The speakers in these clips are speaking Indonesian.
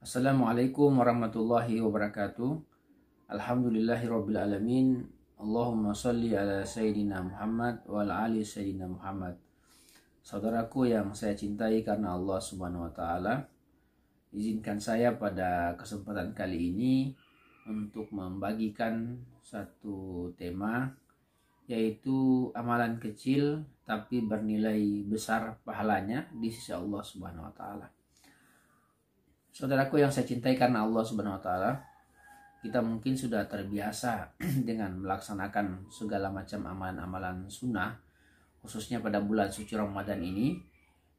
Assalamualaikum warahmatullahi wabarakatuh. Alhamdulillahirabbil alamin. Allahumma shalli ala sayyidina Muhammad wa ala ali sayyidina Muhammad. Saudaraku yang saya cintai karena Allah Subhanahu wa taala, izinkan saya pada kesempatan kali ini untuk membagikan satu tema, yaitu amalan kecil tapi bernilai besar pahalanya di sisi Allah Subhanahu wa taala. Saudaraku yang saya cintai karena Allah Subhanahu wa taala, kita mungkin sudah terbiasa dengan melaksanakan segala macam amalan-amalan sunnah, khususnya pada bulan suci Ramadan ini.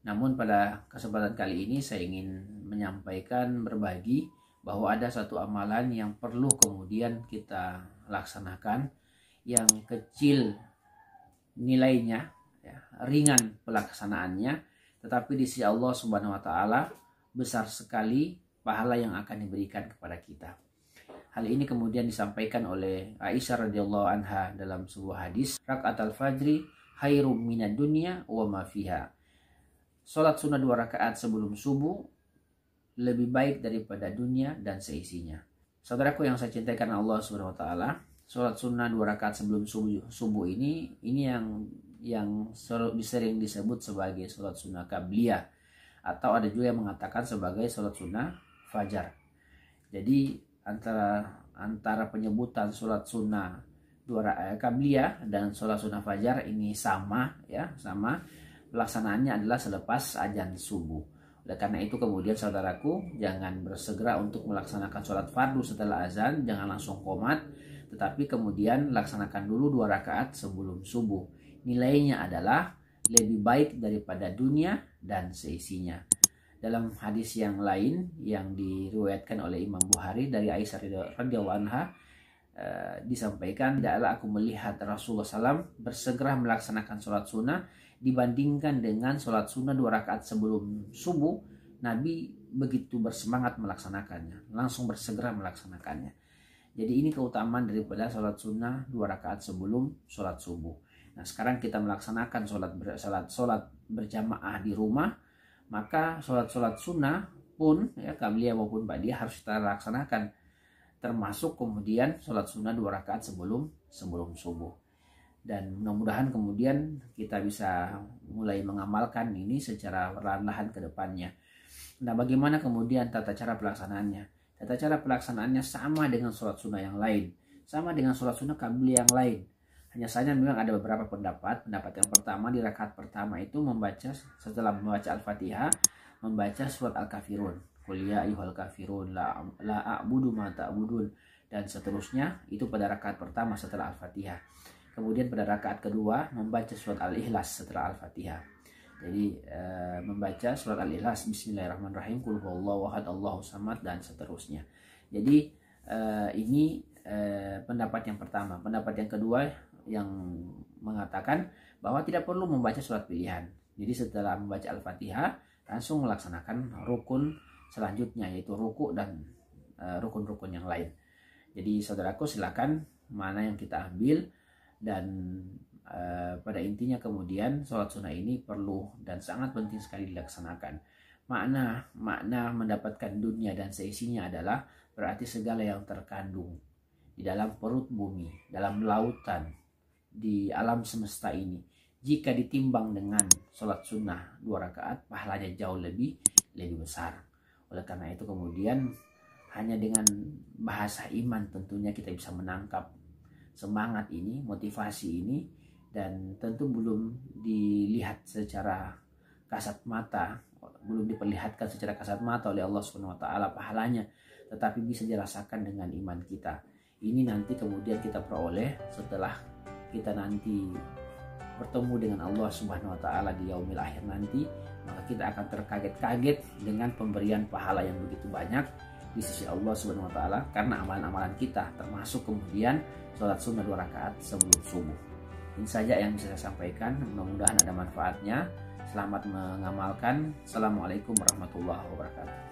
Namun pada kesempatan kali ini saya ingin menyampaikan, berbagi bahwa ada satu amalan yang perlu kemudian kita laksanakan, yang kecil nilainya, ya, ringan pelaksanaannya, tetapi di sisi Allah Subhanahu wa taala besar sekali pahala yang akan diberikan kepada kita. Hal ini kemudian disampaikan oleh Aisyah radhiyallahu anha dalam sebuah hadis, rakaatul fajri khairum minad dunya wa ma fiha. Salat sunnah 2 rakaat sebelum subuh lebih baik daripada dunia dan seisinya. Saudaraku yang saya cintai karena Allah Subhanahu wa taala, salat sunnah 2 rakaat sebelum subuh ini yang sering disebut sebagai salat sunnah qabliyah, atau ada juga yang mengatakan sebagai sholat sunnah fajar. Jadi antara penyebutan sholat sunnah 2 rakaat qabliyah dan sholat sunnah fajar ini sama, ya, sama. Pelaksanaannya adalah selepas azan subuh. Oleh karena itu kemudian saudaraku, jangan bersegera untuk melaksanakan sholat fardu setelah azan, jangan langsung qomat, tetapi kemudian laksanakan dulu 2 rakaat sebelum subuh. Nilainya adalah lebih baik daripada dunia dan seisinya. Dalam hadis yang lain yang diriwayatkan oleh Imam Bukhari dari Aisyah radhiyallahu anha, disampaikan, tidaklah aku melihat Rasulullah SAW bersegera melaksanakan sholat sunnah dibandingkan dengan sholat sunnah 2 rakaat sebelum subuh. Nabi begitu bersemangat melaksanakannya, langsung bersegera melaksanakannya. Jadi ini keutamaan daripada sholat sunnah 2 rakaat sebelum sholat subuh. Nah, sekarang kita melaksanakan sholat berjamaah di rumah, maka sholat sunnah pun, ya, qabliyah maupun ba'diyah harus kita laksanakan, termasuk kemudian sholat sunnah 2 rakaat sebelum subuh. Dan mudah-mudahan kemudian kita bisa mulai mengamalkan ini secara perlahan-lahan ke depannya. Nah, bagaimana kemudian tata cara pelaksanaannya? Tata cara pelaksanaannya sama dengan sholat sunnah yang lain, sama dengan sholat sunnah qabliyah yang lain. Hanya saja memang ada beberapa pendapat. Pendapat yang pertama, di rakaat pertama itu setelah membaca Al-Fatihah, membaca surat Al-Kafirun. Qul ya ayyuhal kafirun la a'budu ma ta'budun, dan seterusnya. Itu pada rakaat pertama setelah Al-Fatihah. Kemudian pada rakaat kedua membaca surat Al-Ikhlas setelah Al-Fatihah. Jadi membaca surat Al-Ikhlas, Bismillahirrahmanirrahim, Qul huwallahu ahad, Allahus samad, dan seterusnya. Jadi ini pendapat yang pertama. Pendapat yang kedua yang mengatakan bahwa tidak perlu membaca surat pilihan. Jadi setelah membaca Al-Fatihah langsung melaksanakan rukun selanjutnya, yaitu ruku dan rukun-rukun yang lain. Jadi saudaraku, silakan mana yang kita ambil, dan pada intinya kemudian sholat sunnah ini perlu dan sangat penting sekali dilaksanakan. Makna mendapatkan dunia dan seisinya adalah berarti segala yang terkandung di dalam perut bumi, dalam lautan, di alam semesta ini, jika ditimbang dengan sholat sunnah 2 rakaat, pahalanya jauh lebih besar. Oleh karena itu kemudian hanya dengan bahasa iman tentunya kita bisa menangkap semangat ini, motivasi ini, dan tentu belum dilihat secara kasat mata, belum diperlihatkan secara kasat mata oleh Allah Subhanahu wa taala pahalanya, tetapi bisa dirasakan dengan iman kita. Ini nanti kemudian kita peroleh setelah kita nanti bertemu dengan Allah Subhanahu wa taala di yaumil akhir nanti, maka kita akan terkaget-kaget dengan pemberian pahala yang begitu banyak di sisi Allah Subhanahu wa taala karena amalan-amalan kita, termasuk kemudian sholat sunnah 2 rakaat sebelum subuh. Ini saja yang bisa saya sampaikan, mudah-mudahan ada manfaatnya. Selamat mengamalkan. Assalamualaikum warahmatullahi wabarakatuh.